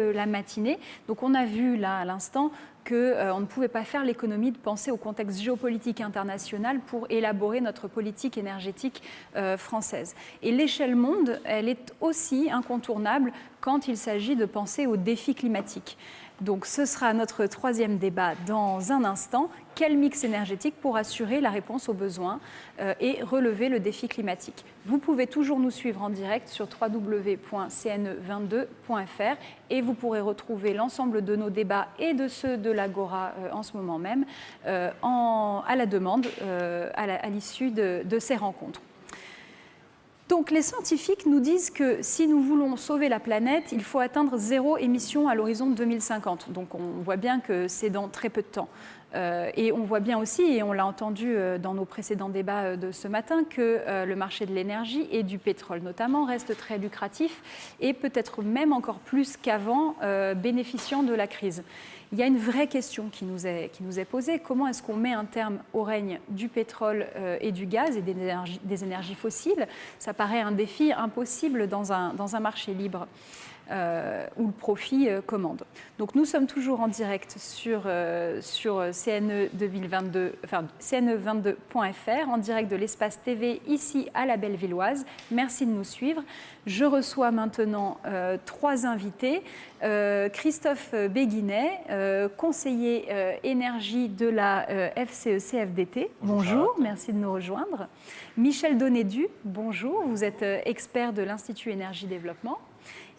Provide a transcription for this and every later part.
la matinée. Donc on a vu là à l'instant qu'on ne pouvait pas faire l'économie de penser au contexte géopolitique international pour élaborer notre politique énergétique française. Et l'échelle monde, elle est aussi incontournable quand il s'agit de penser aux défis climatiques. Donc ce sera notre troisième débat dans un instant. Quel mix énergétique pour assurer la réponse aux besoins et relever le défi climatique? Vous pouvez toujours nous suivre en direct sur www.cne22.fr et vous pourrez retrouver l'ensemble de nos débats et de ceux de l'Agora en ce moment même à la demande à l'issue de ces rencontres. Donc les scientifiques nous disent que si nous voulons sauver la planète, il faut atteindre 0 émission à l'horizon 2050. Donc on voit bien que c'est dans très peu de temps. Et on voit bien aussi, et on l'a entendu dans nos précédents débats de ce matin, que le marché de l'énergie et du pétrole notamment reste très lucratif et peut-être même encore plus qu'avant bénéficiant de la crise. Il y a une vraie question qui nous est posée. Comment est-ce qu'on met un terme au règne du pétrole et du gaz et des énergies fossiles? Ça paraît un défi impossible dans un marché libre. Où le profit commande. Donc nous sommes toujours en direct sur CNE22.fr, en direct de l'espace TV ici à la Bellevilloise. Merci de nous suivre. Je reçois maintenant 3 invités. Christophe Béguinet, conseiller énergie de la FCE-CFDT. Bonjour, merci de nous rejoindre. Michel Donédu, bonjour, vous êtes expert de l'Institut Énergie Développement.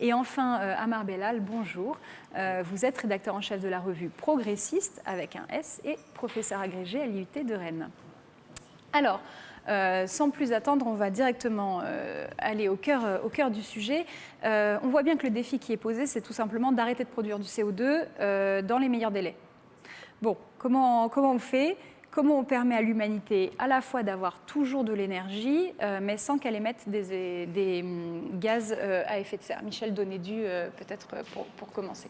Et enfin, Amar Bellal, bonjour. Vous êtes rédacteur en chef de la revue Progressiste, avec un S, et professeur agrégé à l'IUT de Rennes. Alors, sans plus attendre, on va directement aller au cœur du sujet. On voit bien que le défi qui est posé, c'est tout simplement d'arrêter de produire du CO2 dans les meilleurs délais. Bon, comment on fait ? Comment on permet à l'humanité à la fois d'avoir toujours de l'énergie, mais sans qu'elle émette des gaz à effet de serre? Michel Donédu, peut-être pour commencer.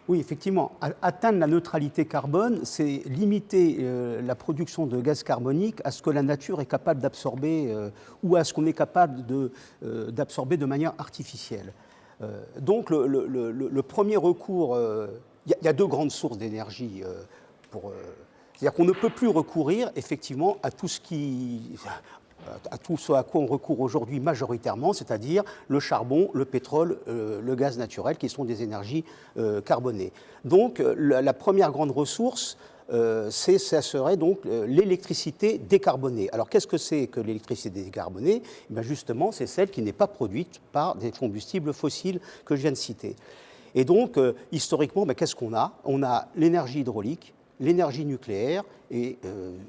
Oui, effectivement. Atteindre la neutralité carbone, c'est limiter la production de gaz carbonique à ce que la nature est capable d'absorber ou à ce qu'on est capable d'absorber de manière artificielle. Donc, le premier recours, il y a 2 grandes sources d'énergie pour... C'est-à-dire qu'on ne peut plus recourir effectivement à tout ce à quoi on recourt aujourd'hui majoritairement, c'est-à-dire le charbon, le pétrole, le gaz naturel, qui sont des énergies carbonées. Donc la première grande ressource, ça serait donc l'électricité décarbonée. Alors qu'est-ce que c'est que l'électricité décarbonée? Bien justement, c'est celle qui n'est pas produite par des combustibles fossiles que je viens de citer. Et donc, historiquement, qu'est-ce qu'on a? On a l'énergie hydraulique, l'énergie nucléaire et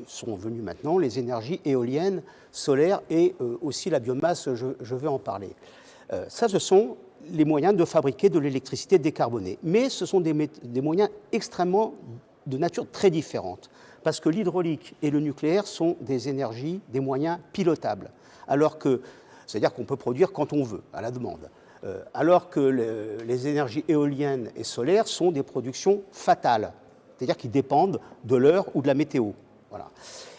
sont venues maintenant les énergies éoliennes, solaires et aussi la biomasse, je vais en parler. Ça, ce sont les moyens de fabriquer de l'électricité décarbonée. Mais ce sont des moyens extrêmement de nature très différente, parce que l'hydraulique et le nucléaire sont des énergies, des moyens pilotables, c'est-à-dire qu'on peut produire quand on veut, à la demande. Alors que les énergies éoliennes et solaires sont des productions fatales, c'est-à-dire qui dépendent de l'heure ou de la météo. Voilà.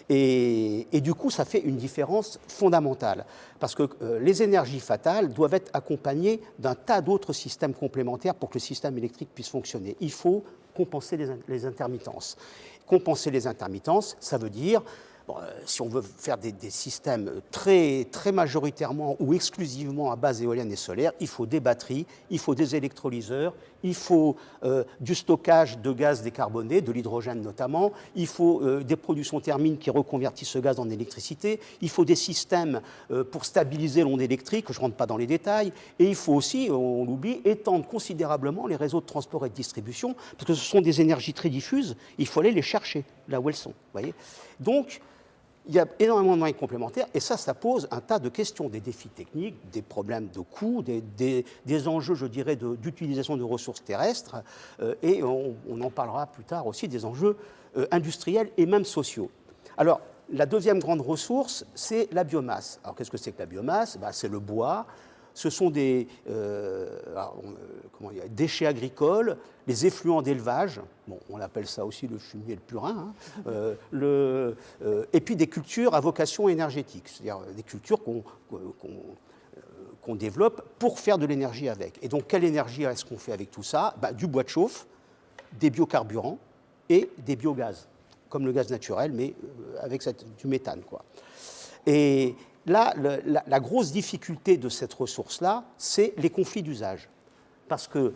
Et du coup, ça fait une différence fondamentale, parce que les énergies fatales doivent être accompagnées d'un tas d'autres systèmes complémentaires pour que le système électrique puisse fonctionner. Il faut compenser les intermittences. Compenser les intermittences, ça veut dire... si on veut faire des systèmes très, très majoritairement ou exclusivement à base éolienne et solaire, il faut des batteries, il faut des électrolyseurs, il faut du stockage de gaz décarboné, de l'hydrogène notamment, il faut des productions thermiques qui reconvertissent ce gaz en électricité, il faut des systèmes pour stabiliser l'onde électrique, je ne rentre pas dans les détails, et il faut aussi, on l'oublie, étendre considérablement les réseaux de transport et de distribution, parce que ce sont des énergies très diffuses, il faut aller les chercher là où elles sont. Voyez. Donc, il y a énormément de moyens complémentaires et ça pose un tas de questions, des défis techniques, des problèmes de coûts, des enjeux, je dirais, d'utilisation de ressources terrestres et on en parlera plus tard aussi des enjeux industriels et même sociaux. Alors, la deuxième grande ressource, c'est la biomasse. Alors, qu'est-ce que c'est que la biomasse? C'est le bois. Ce sont des déchets agricoles, les effluents d'élevage, bon, on appelle ça aussi le fumier et le purin, et puis des cultures à vocation énergétique, c'est-à-dire des cultures qu'on qu'on développe pour faire de l'énergie avec. Et donc, quelle énergie est-ce qu'on fait avec tout ça? Du bois de chauffe, des biocarburants et des biogaz, comme le gaz naturel, mais avec du méthane, quoi. Et là, la grosse difficulté de cette ressource-là, c'est les conflits d'usage. Parce que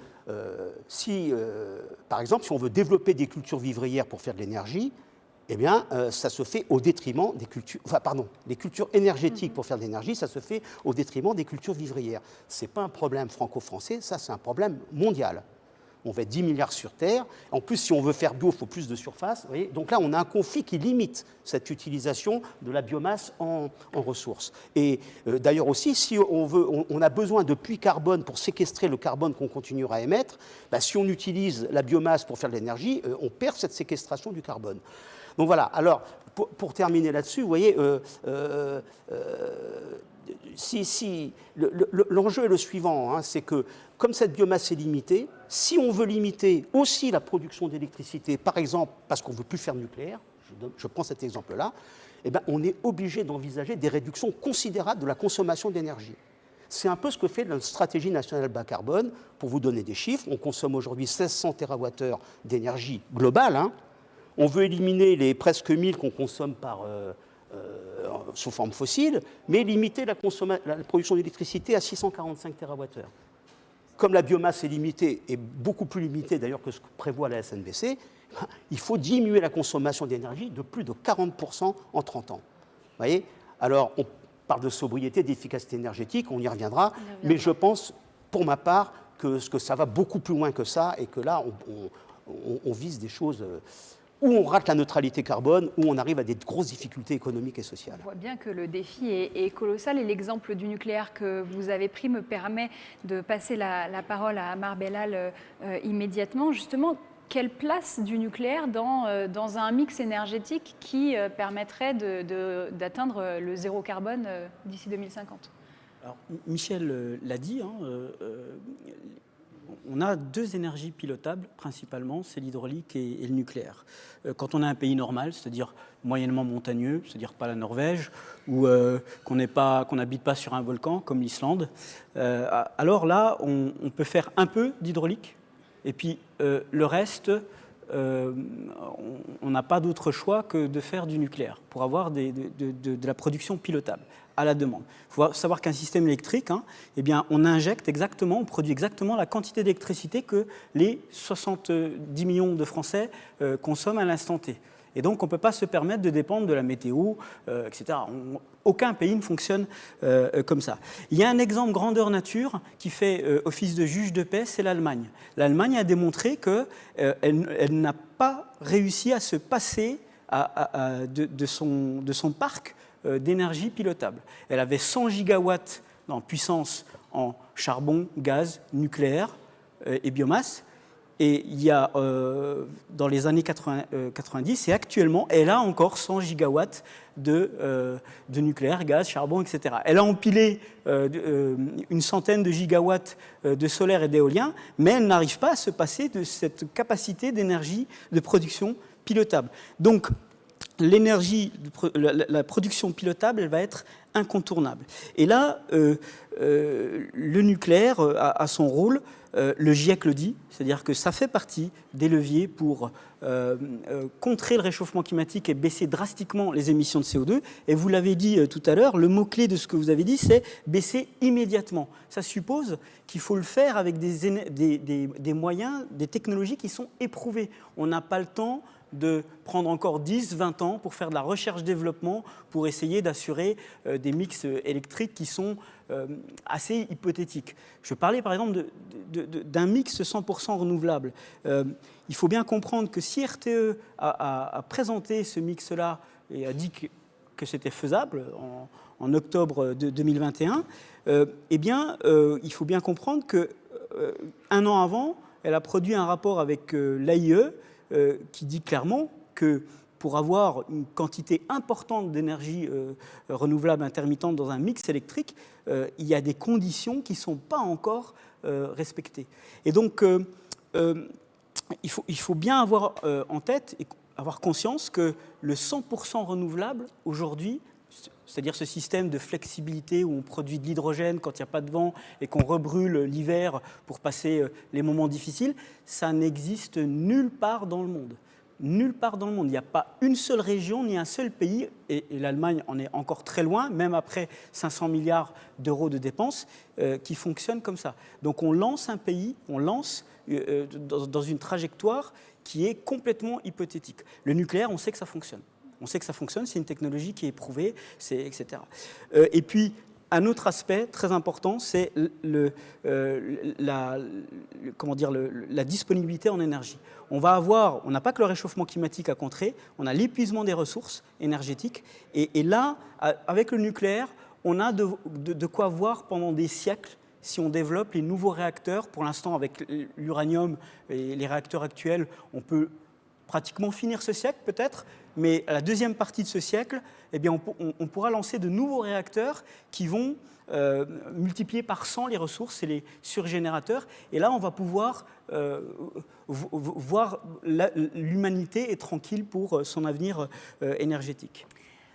par exemple, si on veut développer des cultures vivrières pour faire de l'énergie, eh bien, ça se fait au détriment des cultures... les cultures énergétiques pour faire de l'énergie, ça se fait au détriment des cultures vivrières. Ce n'est pas un problème franco-français, ça, c'est un problème mondial. On va être 10 milliards sur Terre. En plus, si on veut faire bio, il faut plus de surface. Vous voyez, donc là, on a un conflit qui limite cette utilisation de la biomasse en ressources. Et d'ailleurs aussi, si on a besoin de puits carbone pour séquestrer le carbone qu'on continuera à émettre, si on utilise la biomasse pour faire de l'énergie, on perd cette séquestration du carbone. Donc voilà, alors pour terminer là-dessus, vous voyez, l'enjeu est le suivant, hein, c'est que comme cette biomasse est limitée, si on veut limiter aussi la production d'électricité, par exemple parce qu'on ne veut plus faire nucléaire, je prends cet exemple-là, eh bien, on est obligé d'envisager des réductions considérables de la consommation d'énergie. C'est un peu ce que fait notre stratégie nationale bas carbone. Pour vous donner des chiffres, on consomme aujourd'hui 1600 TWh d'énergie globale, hein. On veut éliminer les presque 1000 qu'on consomme sous forme fossile, mais limiter la production d'électricité à 645 TWh. Comme la biomasse est limitée, et beaucoup plus limitée d'ailleurs que ce que prévoit la SNBC, il faut diminuer la consommation d'énergie de plus de 40% en 30 ans. Vous voyez ? Alors, on parle de sobriété, d'efficacité énergétique, on y reviendra, mais je pense, pour ma part, que ça va beaucoup plus loin que ça, et que là, on vise des choses... où on rate la neutralité carbone, où on arrive à des grosses difficultés économiques et sociales. On voit bien que le défi est colossal et l'exemple du nucléaire que vous avez pris me permet de passer la parole à Amar Bellal immédiatement. Justement, quelle place du nucléaire dans un mix énergétique qui permettrait d'atteindre le zéro carbone d'ici 2050 ? Alors, Michel l'a dit, hein, on a deux énergies pilotables principalement, c'est l'hydraulique et le nucléaire. Quand on a un pays normal, c'est-à-dire moyennement montagneux, c'est-à-dire pas la Norvège, ou qu'on n'habite pas sur un volcan comme l'Islande, alors là, on peut faire un peu d'hydraulique, et puis le reste, on n'a pas d'autre choix que de faire du nucléaire pour avoir de la production pilotable à la demande. Il faut savoir qu'un système électrique, hein, eh bien, on produit exactement la quantité d'électricité que les 70 millions de Français consomment à l'instant T. Et donc, on ne peut pas se permettre de dépendre de la météo, etc. Aucun pays ne fonctionne comme ça. Il y a un exemple grandeur nature qui fait office de juge de paix, c'est l'Allemagne. L'Allemagne a démontré qu'elle n'a pas réussi à se passer de son parc d'énergie pilotable. Elle avait 100 gigawatts en puissance en charbon, gaz, nucléaire et biomasse. Et il y a, dans les années 90, et actuellement, elle a encore 100 gigawatts de nucléaire, gaz, charbon, etc. Elle a empilé une centaine de gigawatts de solaire et d'éolien, mais elle n'arrive pas à se passer de cette capacité d'énergie de production pilotable. Donc, la production pilotable, elle va être incontournable. Et là, le nucléaire a son rôle, le GIEC le dit, c'est-à-dire que ça fait partie des leviers pour contrer le réchauffement climatique et baisser drastiquement les émissions de CO2. Et vous l'avez dit tout à l'heure, le mot-clé de ce que vous avez dit, c'est baisser immédiatement. Ça suppose qu'il faut le faire avec des moyens, des technologies qui sont éprouvées. On n'a pas le temps de prendre encore 10, 20 ans pour faire de la recherche-développement, pour essayer d'assurer des mix électriques qui sont assez hypothétiques. Je parlais par exemple d'un mix 100% renouvelable. Il faut bien comprendre que si RTE a présenté ce mix-là et a dit que c'était faisable en octobre 2021, eh bien, il faut bien comprendre qu'un an avant, elle a produit un rapport avec l'AIE qui dit clairement que pour avoir une quantité importante d'énergie renouvelable intermittente dans un mix électrique, il y a des conditions qui ne sont pas encore respectées. Et donc, il faut bien avoir en tête et avoir conscience que le 100% renouvelable, aujourd'hui, c'est-à-dire ce système de flexibilité où on produit de l'hydrogène quand il n'y a pas de vent et qu'on rebrûle l'hiver pour passer les moments difficiles, ça n'existe nulle part dans le monde. Nulle part dans le monde. Il n'y a pas une seule région ni un seul pays, et l'Allemagne en est encore très loin, même après 500 milliards d'euros de dépenses, qui fonctionne comme ça. Donc on lance un pays, on lance dans une trajectoire qui est complètement hypothétique. Le nucléaire, on sait que ça fonctionne. On sait que ça fonctionne, c'est une technologie qui est éprouvée, etc. Et puis, un autre aspect très important, c'est la disponibilité en énergie. On n'a pas que le réchauffement climatique à contrer, on a l'épuisement des ressources énergétiques. Et là, avec le nucléaire, on a de quoi voir pendant des siècles si on développe les nouveaux réacteurs. Pour l'instant, avec l'uranium et les réacteurs actuels, on peut pratiquement finir ce siècle peut-être, mais à la deuxième partie de ce siècle, eh bien, on pourra lancer de nouveaux réacteurs qui vont multiplier par 100 les ressources et les surgénérateurs. Et là, on va pouvoir voir l'humanité est tranquille pour son avenir énergétique.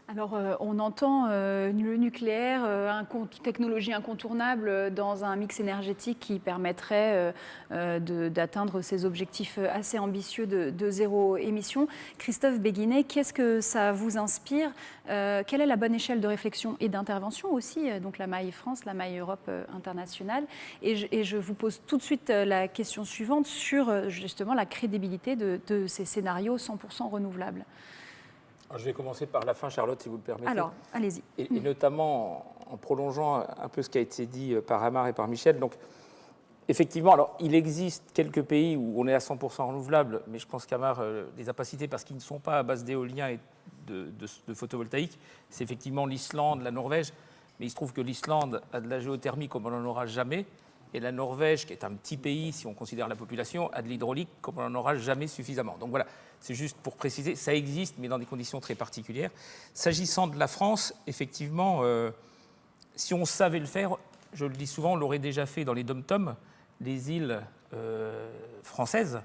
Alors, on entend le nucléaire, technologie incontournable dans un mix énergétique qui permettrait d'atteindre ces objectifs assez ambitieux de zéro émission. Christophe Béguinet, qu'est-ce que ça vous inspire? Quelle est la bonne échelle de réflexion et d'intervention aussi, donc la maille France, la maille Europe internationale? Et je vous pose tout de suite la question suivante sur justement la crédibilité de ces scénarios 100% renouvelables. Alors, je vais commencer par la fin, Charlotte, si vous le permettez. Alors, allez-y. Et notamment en prolongeant un peu ce qui a été dit par Amar et par Michel. Donc, effectivement, alors, il existe quelques pays où on est à 100% renouvelable, mais je pense qu'Amar les a pas cités parce qu'ils ne sont pas à base d'éolien et de photovoltaïque. C'est effectivement l'Islande, la Norvège. Mais il se trouve que l'Islande a de la géothermie comme on n'en aura jamais. Et la Norvège, qui est un petit pays, si on considère la population, a de l'hydraulique comme on n'en aura jamais suffisamment. Donc voilà, c'est juste pour préciser, ça existe, mais dans des conditions très particulières. S'agissant de la France, effectivement, si on savait le faire, je le dis souvent, on l'aurait déjà fait dans les dom-toms, les îles françaises,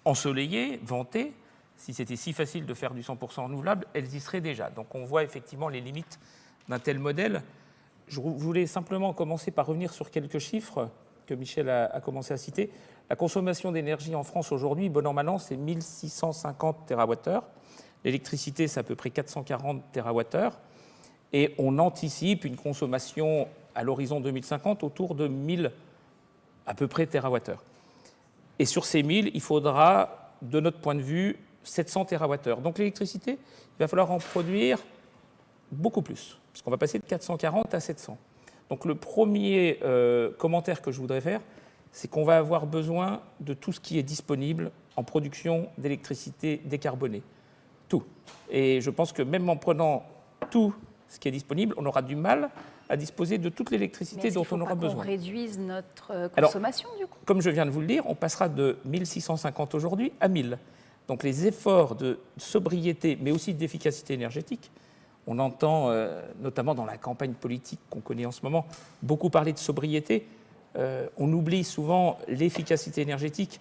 ensoleillées, ventées. Si c'était si facile de faire du 100% renouvelable, elles y seraient déjà. Donc on voit effectivement les limites d'un tel modèle. Je voulais simplement commencer par revenir sur quelques chiffres que Michel a commencé à citer. La consommation d'énergie en France aujourd'hui, bon an, mal an, c'est 1650 TWh. L'électricité, c'est à peu près 440 TWh. Et on anticipe une consommation à l'horizon 2050 autour de 1000 à peu près TWh. Et sur ces 1000, il faudra, de notre point de vue, 700 TWh. Donc l'électricité, il va falloir en produire beaucoup plus, parce qu'on va passer de 440 à 700. Donc le premier commentaire que je voudrais faire, c'est qu'on va avoir besoin de tout ce qui est disponible en production d'électricité décarbonée. Tout. Et je pense que même en prenant tout ce qui est disponible, on aura du mal à disposer de toute l'électricité dont on aura besoin. On réduise notre consommation. Alors, du coup. Comme je viens de vous le dire, on passera de 1650 aujourd'hui à 1000. Donc les efforts de sobriété, mais aussi d'efficacité énergétique, on entend, notamment dans la campagne politique qu'on connaît en ce moment, beaucoup parler de sobriété. On oublie souvent l'efficacité énergétique.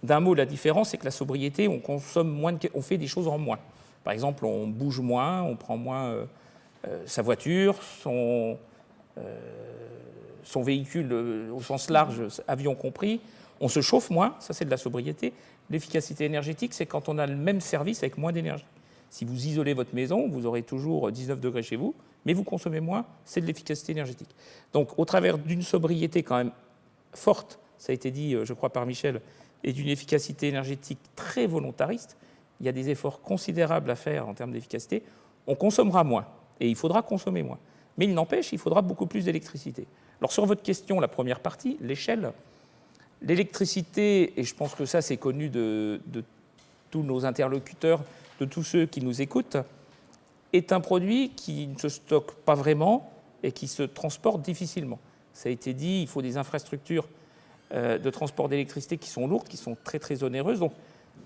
D'un mot, la différence, c'est que la sobriété, on consomme moins, on fait des choses en moins. Par exemple, on bouge moins, on prend moins sa voiture, son véhicule au sens large, avion compris. On se chauffe moins, ça c'est de la sobriété. L'efficacité énergétique, c'est quand on a le même service avec moins d'énergie. Si vous isolez votre maison, vous aurez toujours 19 degrés chez vous, mais vous consommez moins, c'est de l'efficacité énergétique. Donc, au travers d'une sobriété quand même forte, ça a été dit, je crois, par Michel, et d'une efficacité énergétique très volontariste, il y a des efforts considérables à faire en termes d'efficacité. On consommera moins, et il faudra consommer moins. Mais il n'empêche, il faudra beaucoup plus d'électricité. Alors, sur votre question, la première partie, l'échelle, l'électricité, et je pense que ça, c'est connu de tous nos interlocuteurs, de tous ceux qui nous écoutent, est un produit qui ne se stocke pas vraiment et qui se transporte difficilement. Ça a été dit, il faut des infrastructures de transport d'électricité qui sont lourdes, qui sont très très onéreuses. Donc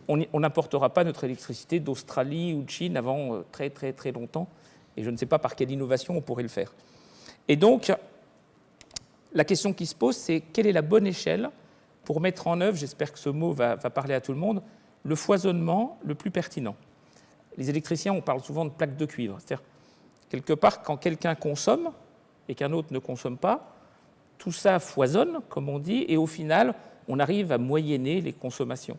on n'importera pas notre électricité d'Australie ou de Chine avant très très très longtemps. Et je ne sais pas par quelle innovation on pourrait le faire. Et donc, la question qui se pose, c'est quelle est la bonne échelle pour mettre en œuvre, j'espère que ce mot va parler à tout le monde, le foisonnement le plus pertinent. Les électriciens, on parle souvent de plaques de cuivre. C'est-à-dire, Quelque part, quand quelqu'un consomme et qu'un autre ne consomme pas, tout ça foisonne, comme on dit, et au final, on arrive à moyenner les consommations.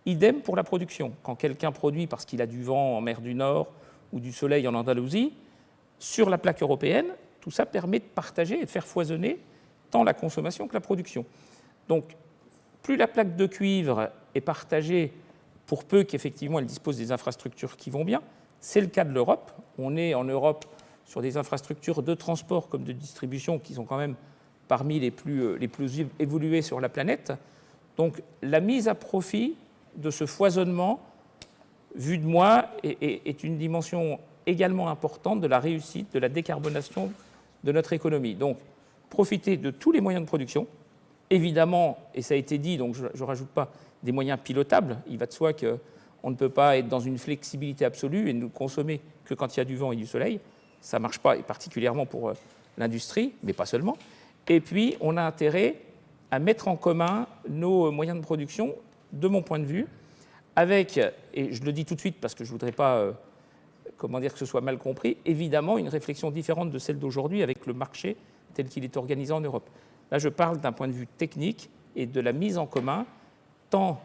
Idem pour la production. Quand quelqu'un produit parce qu'il a du vent en mer du Nord ou du soleil en Andalousie, sur la plaque européenne, tout ça permet de partager et de faire foisonner tant la consommation que la production. Donc, plus la plaque de cuivre est partagée, pour peu qu'effectivement elle dispose des infrastructures qui vont bien, c'est le cas de l'Europe. On est en Europe sur des infrastructures de transport comme de distribution qui sont quand même parmi les plus évoluées sur la planète. Donc la mise à profit de ce foisonnement, vu de moi, est une dimension également importante de la réussite, de la décarbonation de notre économie. Donc profiter de tous les moyens de production, évidemment, et ça a été dit, donc je ne rajoute pas, des moyens pilotables. Il va de soi qu'on ne peut pas être dans une flexibilité absolue et ne consommer que quand il y a du vent et du soleil. Ça ne marche pas, et particulièrement pour l'industrie, mais pas seulement. Et puis, on a intérêt à mettre en commun nos moyens de production, de mon point de vue, avec, et je le dis tout de suite parce que je ne voudrais pas que ce soit mal compris, évidemment une réflexion différente de celle d'aujourd'hui avec le marché tel qu'il est organisé en Europe. Là, je parle d'un point de vue technique et de la mise en commun, tant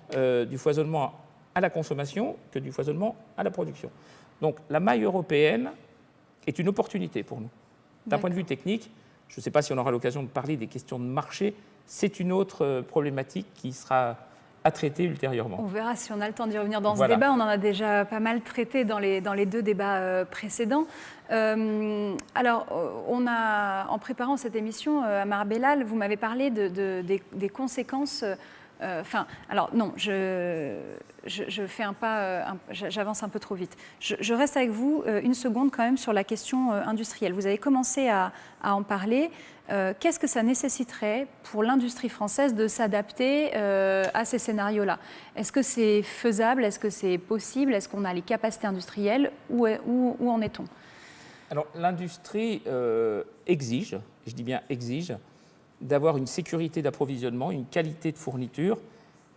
du foisonnement à la consommation que du foisonnement à la production. Donc, la maille européenne est une opportunité pour nous. D'un point de vue technique, je ne sais pas si on aura l'occasion de parler des questions de marché, c'est une autre problématique qui sera à traiter ultérieurement. On verra si on a le temps d'y revenir dans ce débat. On en a déjà pas mal traité dans les deux débats précédents. Alors, en préparant cette émission, Amar Bellal, vous m'avez parlé des conséquences. Alors non, je fais un pas, j'avance un peu trop vite. Je reste avec vous une seconde quand même sur la question industrielle. Vous avez commencé à en parler. Qu'est-ce que ça nécessiterait pour l'industrie française de s'adapter à ces scénarios-là? Est-ce que c'est faisable? Est-ce que c'est possible? Est-ce qu'on a les capacités industrielles? Où en est-on? Alors l'industrie exige, je dis bien exige, d'avoir une sécurité d'approvisionnement, une qualité de fourniture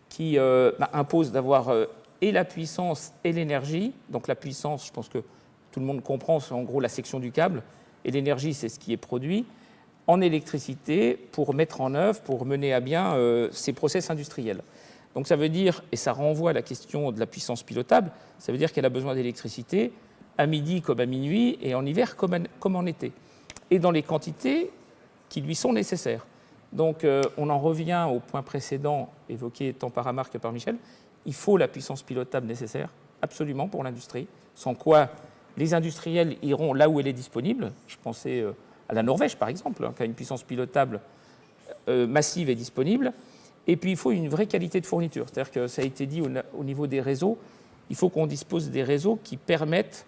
qui impose d'avoir et la puissance et l'énergie. Donc la puissance, je pense que tout le monde comprend, c'est en gros la section du câble, et l'énergie, c'est ce qui est produit en électricité pour mettre en œuvre, pour mener à bien ces process industriels. Donc ça veut dire, et ça renvoie à la question de la puissance pilotable, ça veut dire qu'elle a besoin d'électricité à midi comme à minuit, et en hiver comme en été, et dans les quantités qui lui sont nécessaires. Donc on en revient au point précédent évoqué tant par Amar que par Michel, il faut la puissance pilotable nécessaire, absolument, pour l'industrie, sans quoi les industriels iront là où elle est disponible. Je pensais à la Norvège, par exemple, qui a une puissance pilotable massive et disponible. Et puis il faut une vraie qualité de fourniture, c'est-à-dire que ça a été dit au niveau des réseaux, il faut qu'on dispose des réseaux qui permettent,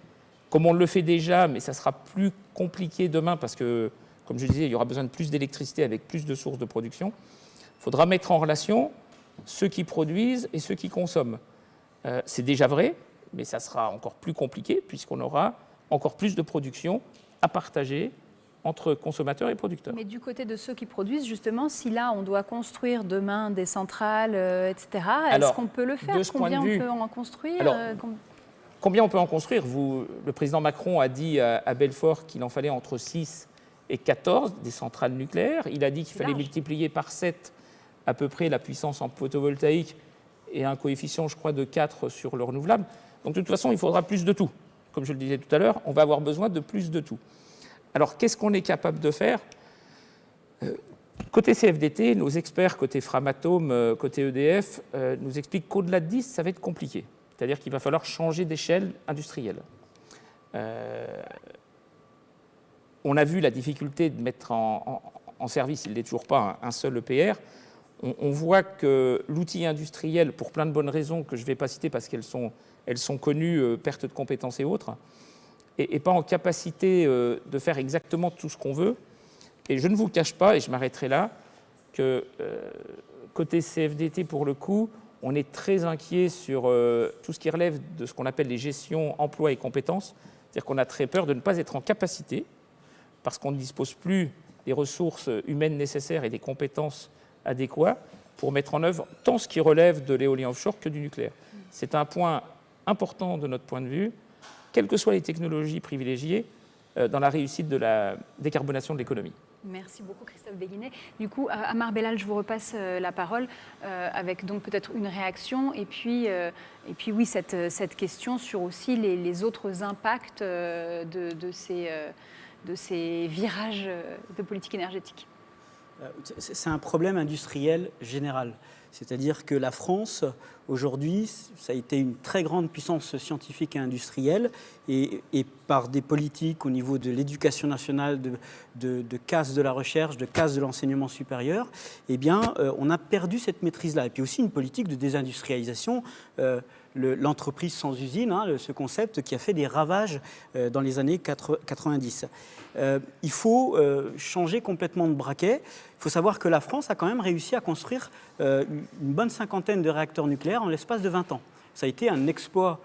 comme on le fait déjà, mais ça sera plus compliqué demain parce que, comme je disais, il y aura besoin de plus d'électricité avec plus de sources de production. Il faudra mettre en relation ceux qui produisent et ceux qui consomment. C'est déjà vrai, mais ça sera encore plus compliqué puisqu'on aura encore plus de production à partager entre consommateurs et producteurs. Mais du côté de ceux qui produisent, justement, si là, on doit construire demain des centrales, etc., est-ce qu'on peut le faire? Combien on peut en construire? Combien on peut en construire? Le président Macron a dit à Belfort qu'il en fallait entre 6 et 14 des centrales nucléaires. Il a dit qu'il fallait multiplier par 7 à peu près la puissance en photovoltaïque et un coefficient, je crois, de 4 sur le renouvelable. Donc de toute façon, il faudra plus de tout. Comme je le disais tout à l'heure, on va avoir besoin de plus de tout. Alors qu'est-ce qu'on est capable de faire? Côté CFDT, nos experts côté Framatome, côté EDF, nous expliquent qu'au-delà de 10, ça va être compliqué. C'est-à-dire qu'il va falloir changer d'échelle industrielle. On a vu la difficulté de mettre en service, il ne l'est toujours pas, un seul EPR. On voit que l'outil industriel, pour plein de bonnes raisons que je ne vais pas citer parce qu'elles sont connues, perte de compétences et autres, n'est pas en capacité de faire exactement tout ce qu'on veut. Et je ne vous cache pas, et je m'arrêterai là, que côté CFDT, pour le coup, on est très inquiet sur tout ce qui relève de ce qu'on appelle les gestions, emploi et compétences. C'est-à-dire qu'on a très peur de ne pas être en capacité, parce qu'on ne dispose plus des ressources humaines nécessaires et des compétences adéquates pour mettre en œuvre tant ce qui relève de l'éolien offshore que du nucléaire. C'est un point important de notre point de vue. Quelles que soient les technologies privilégiées, dans la réussite de la décarbonation de l'économie. Merci beaucoup Christophe Béguinet. Du coup, Amar Bellal, je vous repasse la parole avec donc peut-être une réaction et puis oui, cette question sur aussi les autres impacts de ces virages de politique énergétique. C'est un problème industriel général. C'est-à-dire que la France, aujourd'hui, ça a été une très grande puissance scientifique et industrielle, et par des politiques au niveau de l'éducation nationale, de casse de la recherche, de casse de l'enseignement supérieur, eh bien, on a perdu cette maîtrise-là. Et puis aussi une politique de désindustrialisation, l'entreprise sans usine, ce concept qui a fait des ravages dans les années 90. Il faut changer complètement de braquet. Il faut savoir que la France a quand même réussi à construire une bonne cinquantaine de réacteurs nucléaires en l'espace de 20 ans. Ça a été un exploit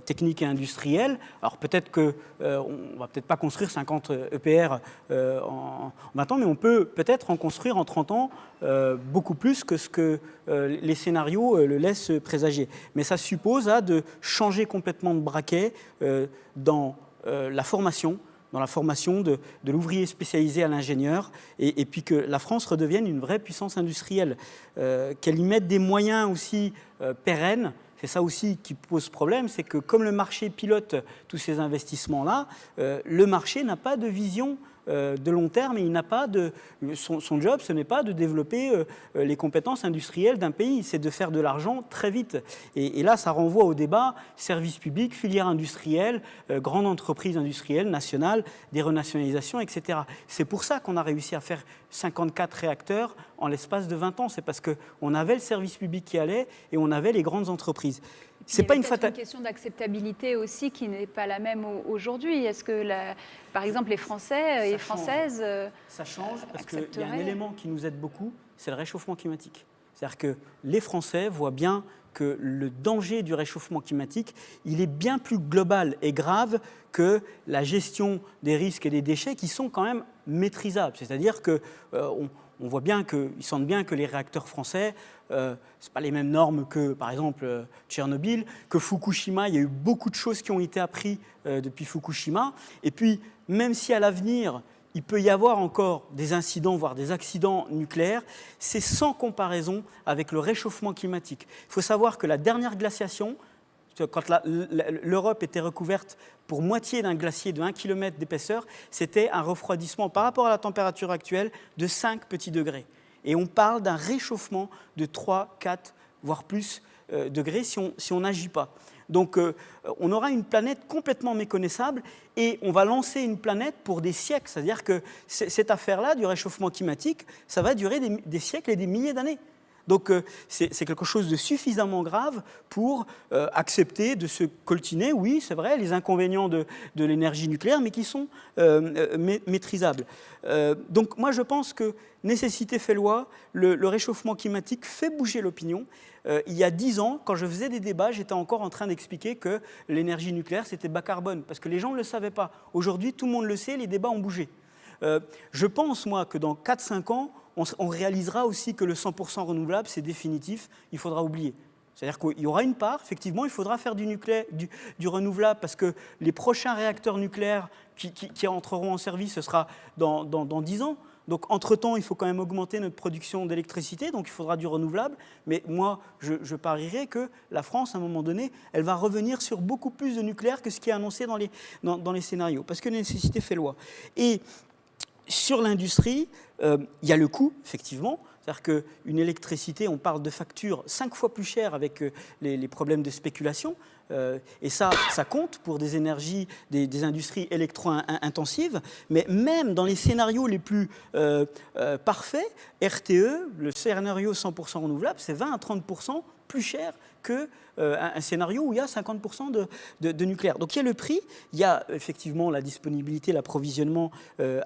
technique et industriel. Alors peut-être qu'on ne va peut-être pas construire 50 EPR en 20 ans, mais on peut peut-être en construire en 30 ans beaucoup plus que ce que les scénarios le laissent présager. Mais ça suppose de changer complètement de braquet dans la formation, de l'ouvrier spécialisé à l'ingénieur, et puis que la France redevienne une vraie puissance industrielle, qu'elle y mette des moyens aussi pérennes. C'est ça aussi qui pose problème, c'est que comme le marché pilote tous ces investissements-là, le marché n'a pas de vision de long terme, et il n'a pas son job, ce n'est pas de développer les compétences industrielles d'un pays, c'est de faire de l'argent très vite. Et là, ça renvoie au débat service public, filière industrielle, grande entreprise industrielle, nationale, des renationalisations, etc. C'est pour ça qu'on a réussi à faire 54 réacteurs en l'espace de 20 ans. C'est parce qu'on avait le service public qui allait et on avait les grandes entreprises. C'est pas une question d'acceptabilité aussi qui n'est pas la même aujourd'hui. Est-ce que, par exemple, les Français et les Françaises ça change parce qu'il y a un élément qui nous aide beaucoup, c'est le réchauffement climatique. C'est-à-dire que les Français voient bien que le danger du réchauffement climatique, il est bien plus global et grave que la gestion des risques et des déchets qui sont quand même maîtrisables. C'est-à-dire que on voit bien ils sentent bien que les réacteurs français, c'est pas les mêmes normes que, par exemple, Tchernobyl, que Fukushima. Il y a eu beaucoup de choses qui ont été apprises depuis Fukushima. Et puis, même si à l'avenir, il peut y avoir encore des incidents, voire des accidents nucléaires, c'est sans comparaison avec le réchauffement climatique. Il faut savoir que la dernière glaciation, quand l'Europe était recouverte pour moitié d'un glacier de 1 km d'épaisseur, c'était un refroidissement par rapport à la température actuelle de 5 petits degrés. Et on parle d'un réchauffement de 3, 4, voire plus degrés si on n'agit pas. Donc on aura une planète complètement méconnaissable et on va lancer une planète pour des siècles. C'est-à-dire que cette affaire-là du réchauffement climatique, ça va durer des siècles et des milliers d'années. Donc c'est quelque chose de suffisamment grave pour accepter de se coltiner, oui, c'est vrai, les inconvénients de l'énergie nucléaire, mais qui sont maîtrisables. Donc moi je pense que nécessité fait loi, le réchauffement climatique fait bouger l'opinion. Il y a 10 ans, quand je faisais des débats, j'étais encore en train d'expliquer que l'énergie nucléaire c'était bas carbone, parce que les gens ne le savaient pas. Aujourd'hui, tout le monde le sait, les débats ont bougé. Je pense, moi, que dans 4-5 ans, on réalisera aussi que le 100% renouvelable, c'est définitif, il faudra oublier. C'est-à-dire qu'il y aura une part, effectivement, il faudra faire du renouvelable, parce que les prochains réacteurs nucléaires qui entreront en service, ce sera dans 10 ans. Donc, entre-temps, il faut quand même augmenter notre production d'électricité, donc il faudra du renouvelable. Mais moi, je parierais que la France, à un moment donné, elle va revenir sur beaucoup plus de nucléaire que ce qui est annoncé dans les scénarios, parce que la nécessité fait loi. Et sur l'industrie, il y a le coût, effectivement. C'est-à-dire qu'une électricité, on parle de factures 5 fois plus chères avec les problèmes de spéculation. Et ça compte pour des énergies, des industries électro-intensives. Mais même dans les scénarios les plus parfaits, RTE, le scénario 100% renouvelable, c'est 20 à 30% plus cher qu'un scénario où il y a 50% de nucléaire. Donc il y a le prix, il y a effectivement la disponibilité, l'approvisionnement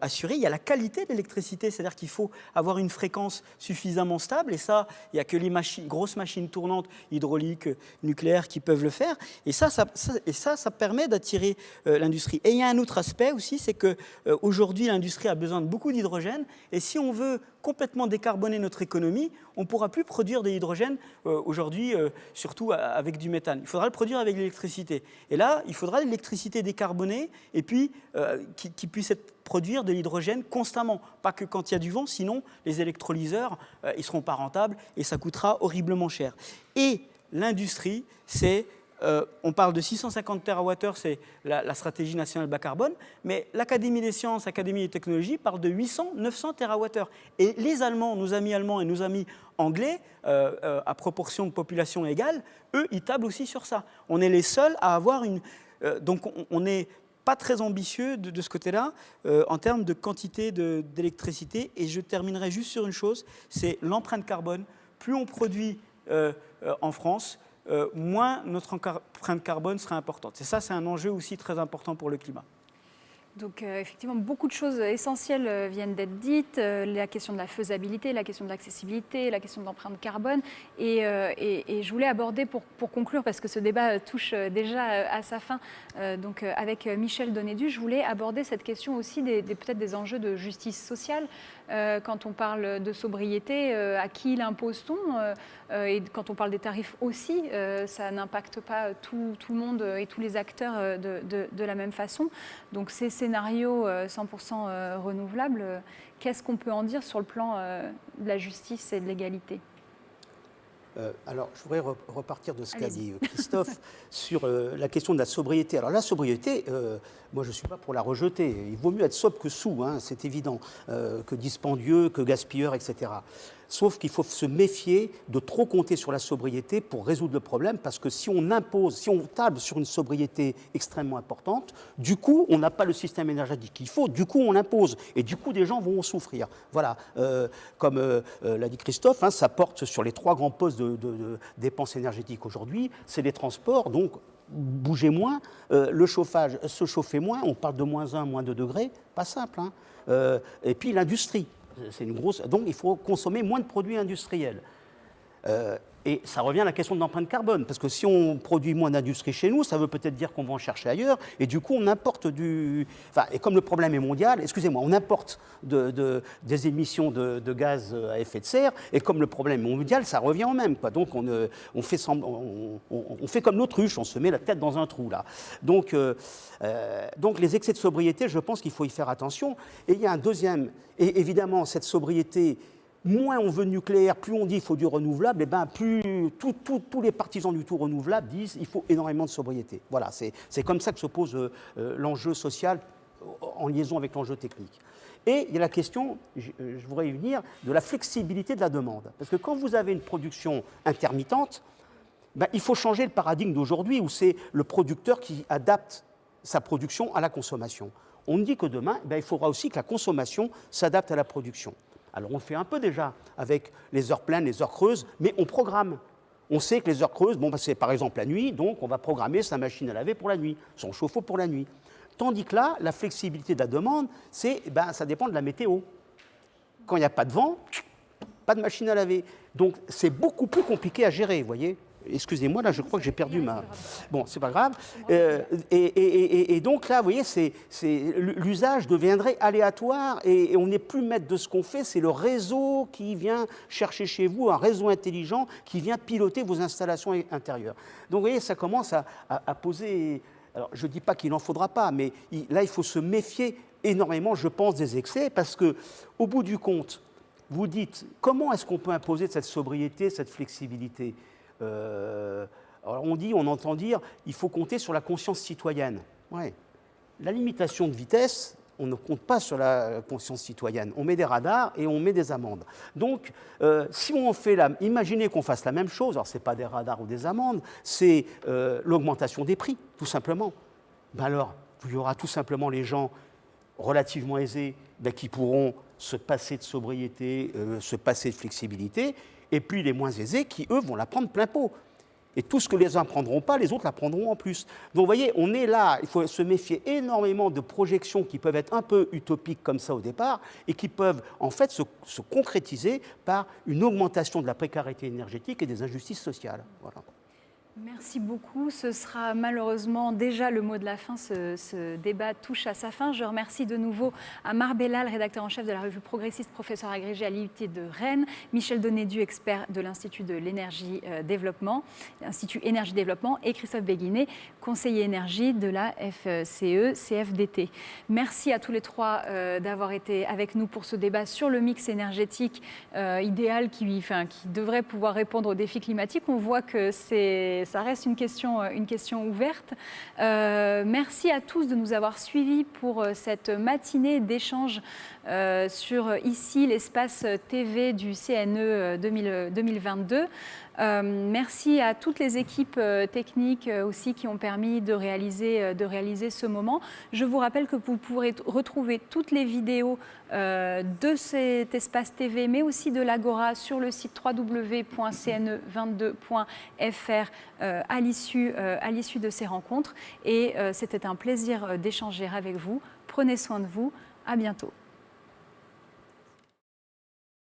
assuré, il y a la qualité de l'électricité, c'est-à-dire qu'il faut avoir une fréquence suffisamment stable, et ça, il n'y a que les grosses machines tournantes, hydrauliques, nucléaires, qui peuvent le faire, et ça permet d'attirer l'industrie. Et il y a un autre aspect aussi, c'est qu'aujourd'hui, l'industrie a besoin de beaucoup d'hydrogène, et si on veut complètement décarboner notre économie, on ne pourra plus produire de l'hydrogène aujourd'hui, surtout avec du méthane. Il faudra le produire avec l'électricité. Et là, il faudra l'électricité décarbonée et puis qui puisse produire de l'hydrogène constamment. Pas que quand il y a du vent, sinon les électrolyseurs, ils ne seront pas rentables et ça coûtera horriblement cher. Et l'industrie, c'est... on parle de 650 TWh, c'est la stratégie nationale bas carbone, mais l'Académie des sciences, l'Académie des technologies parle de 800-900 TWh. Et les Allemands, nos amis allemands et nos amis anglais, à proportion de population égale, eux, ils tablent aussi sur ça. On est les seuls à avoir une... donc on n'est pas très ambitieux de ce côté-là en termes de quantité d'électricité. Et je terminerai juste sur une chose, c'est l'empreinte carbone. Plus on produit en France, moins notre empreinte carbone sera importante. Et ça, c'est un enjeu aussi très important pour le climat. Donc effectivement, beaucoup de choses essentielles viennent d'être dites, la question de la faisabilité, la question de l'accessibilité, la question de l'empreinte carbone. Et je voulais aborder, pour conclure, parce que ce débat touche déjà à sa fin, donc avec Michel Donédu, je voulais aborder cette question aussi peut-être des enjeux de justice sociale. Quand on parle de sobriété, à qui l'impose-t-on et quand on parle des tarifs aussi, ça n'impacte pas tout le monde et tous les acteurs de la même façon. Donc ces scénarios 100% renouvelables, qu'est-ce qu'on peut en dire sur le plan de la justice et de l'égalité ? Alors, je voudrais repartir de ce qu'a dit Christophe sur la question de la sobriété. Alors, la sobriété, moi, je ne suis pas pour la rejeter. Il vaut mieux être sobre que saoul, hein, c'est évident, que dispendieux, que gaspilleur, etc. Sauf qu'il faut se méfier de trop compter sur la sobriété pour résoudre le problème, parce que si on impose, si on table sur une sobriété extrêmement importante, du coup, on n'a pas le système énergétique qu'il faut, du coup, on l'impose, et du coup, des gens vont en souffrir. Voilà, comme l'a dit Christophe, hein, ça porte sur les 3 grands postes de dépenses énergétiques aujourd'hui, c'est les transports, donc bouger moins, le chauffage, se chauffer moins, on parle de -1, -2 degrés, pas simple, hein, et puis l'industrie. C'est une grosse... Donc, il faut consommer moins de produits industriels. Et ça revient à la question de l'empreinte carbone, parce que si on produit moins d'industrie chez nous, ça veut peut-être dire qu'on va en chercher ailleurs, et du coup, on importe du... Enfin, et comme le problème est mondial, excusez-moi, on importe des émissions de gaz à effet de serre, et comme le problème est mondial, ça revient au même, quoi. Donc, on fait comme l'autruche, on se met la tête dans un trou, là. Donc, les excès de sobriété, je pense qu'il faut y faire attention. Et il y a un deuxième... Et évidemment, cette sobriété... Moins on veut de nucléaire, plus on dit qu'il faut du renouvelable, et ben plus tous les partisans du tout renouvelable disent qu'il faut énormément de sobriété. Voilà, c'est comme ça que se pose l'enjeu social en liaison avec l'enjeu technique. Et il y a la question, je voudrais y venir, de la flexibilité de la demande. Parce que quand vous avez une production intermittente, ben, il faut changer le paradigme d'aujourd'hui où c'est le producteur qui adapte sa production à la consommation. On dit que demain, ben, il faudra aussi que la consommation s'adapte à la production. Alors on le fait un peu déjà avec les heures pleines, les heures creuses, mais on programme. On sait que les heures creuses, bon, ben c'est par exemple la nuit, donc on va programmer sa machine à laver pour la nuit, son chauffe-eau pour la nuit. Tandis que là, la flexibilité de la demande, ça dépend de la météo. Quand il n'y a pas de vent, pas de machine à laver. Donc c'est beaucoup plus compliqué à gérer, vous voyez. Excusez-moi, là, je crois que j'ai perdu ma... Bon, c'est pas grave. Et donc là, vous voyez, l'usage deviendrait aléatoire et on n'est plus maître de ce qu'on fait. C'est le réseau qui vient chercher chez vous, un réseau intelligent qui vient piloter vos installations intérieures. Donc, vous voyez, ça commence à poser... Alors, je ne dis pas qu'il n'en faudra pas, mais là, il faut se méfier énormément, je pense, des excès, parce qu'au bout du compte, vous dites, comment est-ce qu'on peut imposer cette sobriété, cette flexibilité ? Alors on entend dire, il faut compter sur la conscience citoyenne. Ouais. La limitation de vitesse, on ne compte pas sur la conscience citoyenne. On met des radars et on met des amendes. Donc, si on fait imaginez qu'on fasse la même chose, alors ce n'est pas des radars ou des amendes, c'est l'augmentation des prix, tout simplement. Ben alors, il y aura tout simplement les gens relativement aisés qui pourront se passer de sobriété, se passer de flexibilité, et puis les moins aisés qui, eux, vont la prendre plein pot. Et tout ce que les uns ne prendront pas, les autres la prendront en plus. Donc, vous voyez, on est là, il faut se méfier énormément de projections qui peuvent être un peu utopiques comme ça au départ, et qui peuvent, en fait, se concrétiser par une augmentation de la précarité énergétique et des injustices sociales. Voilà. Merci beaucoup. Ce sera malheureusement déjà le mot de la fin. Ce débat touche à sa fin. Je remercie de nouveau Amar Bellal, rédacteur en chef de la revue Progressiste, professeur agrégé à l'IUT de Rennes, Michel Donédu, expert de l'Institut de l'Énergie Développement, Institut Énergie Développement, et Christophe Béguinet, conseiller énergie de la FCE-CFDT. Merci à tous les trois d'avoir été avec nous pour ce débat sur le mix énergétique idéal qui devrait pouvoir répondre aux défis climatiques. On voit que ça reste une question ouverte. Merci à tous de nous avoir suivis pour cette matinée d'échange sur ici l'espace TV du CNE 2022. Merci à toutes les équipes techniques aussi qui ont permis de réaliser ce moment. Je vous rappelle que vous pourrez retrouver toutes les vidéos de cet espace TV, mais aussi de l'Agora sur le site www.cne22.fr à l'issue de ces rencontres. Et c'était un plaisir d'échanger avec vous. Prenez soin de vous. À bientôt.